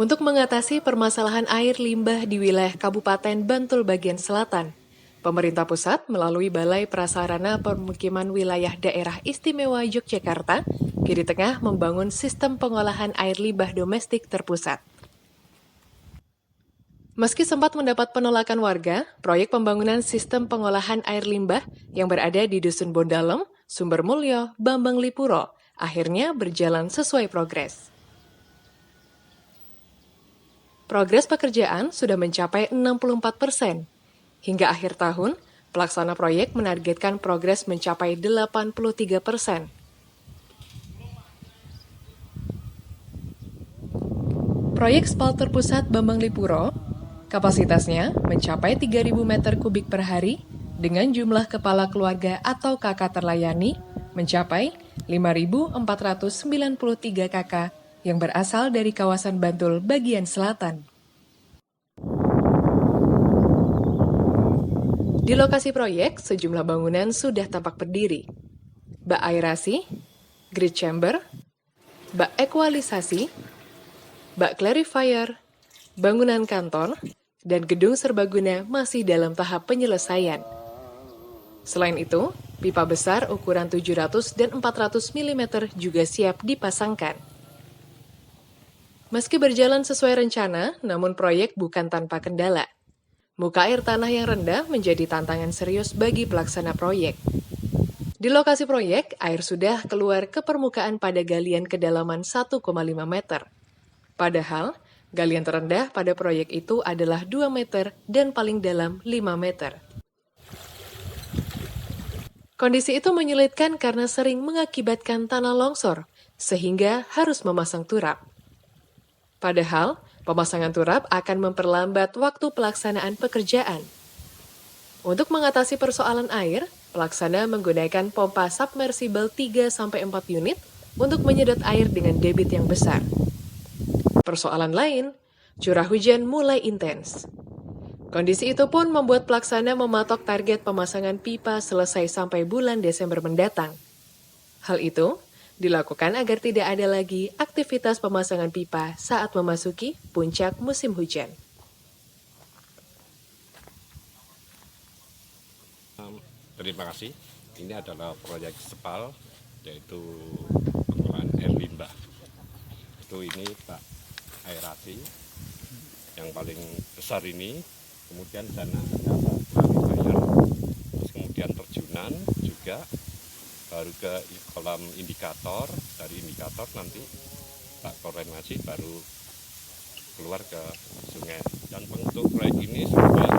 Untuk mengatasi permasalahan air limbah di wilayah Kabupaten Bantul bagian selatan, pemerintah pusat melalui Balai Prasarana Permukiman Wilayah Daerah Istimewa Yogyakarta, Kiri Tengah membangun sistem pengolahan air limbah domestik terpusat. Meski sempat mendapat penolakan warga, proyek pembangunan sistem pengolahan air limbah yang berada di Dusun Bondalem, Sumber Mulyo, Bambang Lipuro, akhirnya berjalan sesuai progres. Progres pekerjaan sudah mencapai 64%. Hingga akhir tahun, pelaksana proyek menargetkan progres mencapai 83%. Proyek spal terpusat Bambang Lipuro, kapasitasnya mencapai 3.000 meter kubik per hari dengan jumlah kepala keluarga atau KK terlayani mencapai 5.493 KK yang berasal dari kawasan Bantul bagian selatan. Di lokasi proyek, sejumlah bangunan sudah tampak berdiri. Bak aerasi, grid chamber, bak ekualisasi, bak clarifier, bangunan kantor, dan gedung serbaguna masih dalam tahap penyelesaian. Selain itu, pipa besar ukuran 700 dan 400 mm juga siap dipasangkan. Meski berjalan sesuai rencana, namun proyek bukan tanpa kendala. Muka air tanah yang rendah menjadi tantangan serius bagi pelaksana proyek. Di lokasi proyek, air sudah keluar ke permukaan pada galian kedalaman 1,5 meter. Padahal, galian terendah pada proyek itu adalah 2 meter dan paling dalam 5 meter. Kondisi itu menyulitkan karena sering mengakibatkan tanah longsor, sehingga harus memasang turap. Padahal, pemasangan turap akan memperlambat waktu pelaksanaan pekerjaan. Untuk mengatasi persoalan air, pelaksana menggunakan pompa submersible 3-4 unit untuk menyedot air dengan debit yang besar. Persoalan lain, curah hujan mulai intens. Kondisi itu pun membuat pelaksana mematok target pemasangan pipa selesai sampai bulan Desember mendatang. Hal itu dilakukan agar tidak ada lagi aktivitas pemasangan pipa saat memasuki puncak musim hujan. Terima kasih. Ini adalah proyek SPAL, yaitu pengolahan air limbah. Itu ini bak aerasi yang paling besar ini, kemudian sana ada clarifier, terus kemudian terjunan juga, baru ke kolam indikator, dari indikator nanti bak koordinasi baru keluar ke sungai. Dan untuk proyek ini sudah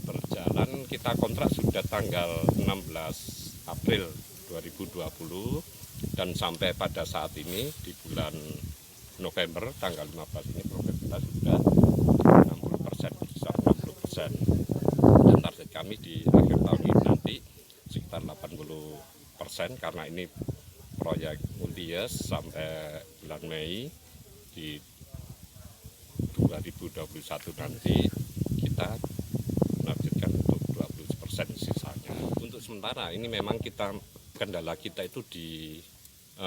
berjalan, kita kontrak sudah tanggal 16 April 2020 dan sampai pada saat ini di bulan November tanggal 15 ini program kita sudah 60%, besar 60%. Dan target kami di akhir tahun ini nanti sekitar 80%, karena ini proyek multi-years sampai bulan Mei di 2021 nanti kita menargetkan untuk 20% sisanya. Untuk sementara ini memang kendala kita itu di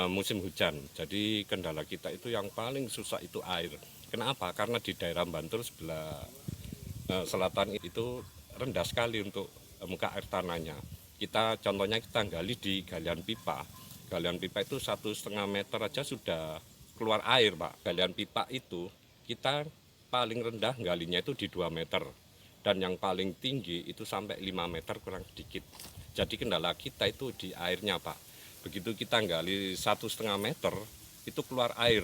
musim hujan. Jadi kendala kita itu yang paling susah itu air. Kenapa? Karena di daerah Bantul sebelah selatan itu rendah sekali untuk muka air tanahnya. Contohnya kita gali di galian pipa. Galian pipa itu 1,5 meter aja sudah keluar air, Pak. Galian pipa itu kita paling rendah galinya itu di 2 meter. Dan yang paling tinggi itu sampai 5 meter kurang sedikit. Jadi kendala kita itu di airnya, Pak. Begitu kita gali 1,5 meter, itu keluar air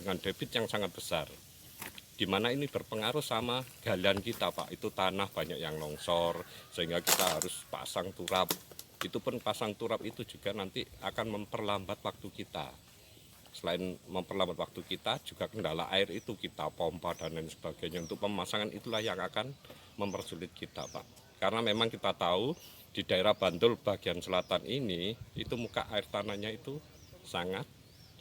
dengan debit yang sangat besar. Di mana ini berpengaruh sama galian kita, Pak. Itu tanah banyak yang longsor, sehingga kita harus pasang turap. Itu pun pasang turap itu juga nanti akan memperlambat waktu kita. Selain memperlambat waktu kita, juga kendala air itu kita pompa dan lain sebagainya. Untuk pemasangan itulah yang akan mempersulit kita, Pak. Karena memang kita tahu di daerah Bantul bagian selatan ini, itu muka air tanahnya itu sangat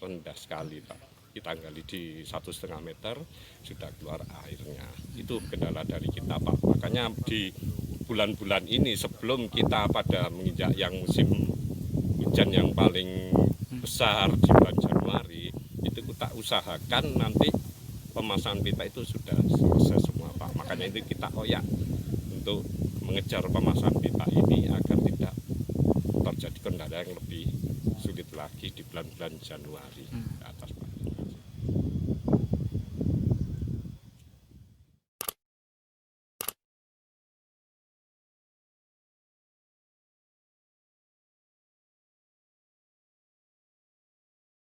rendah sekali, Pak. Kita gali di 1,5 meter, sudah keluar airnya. Itu kendala dari kita, Pak. Makanya di bulan-bulan ini sebelum kita pada menginjak yang musim hujan yang paling besar di bulan Januari, itu kita usahakan nanti pemasangan pipa itu sudah selesai semua Pak. Makanya itu kita koyak untuk mengejar pemasangan pipa ini agar tidak terjadi kendala yang lebih sulit lagi di bulan-bulan Januari.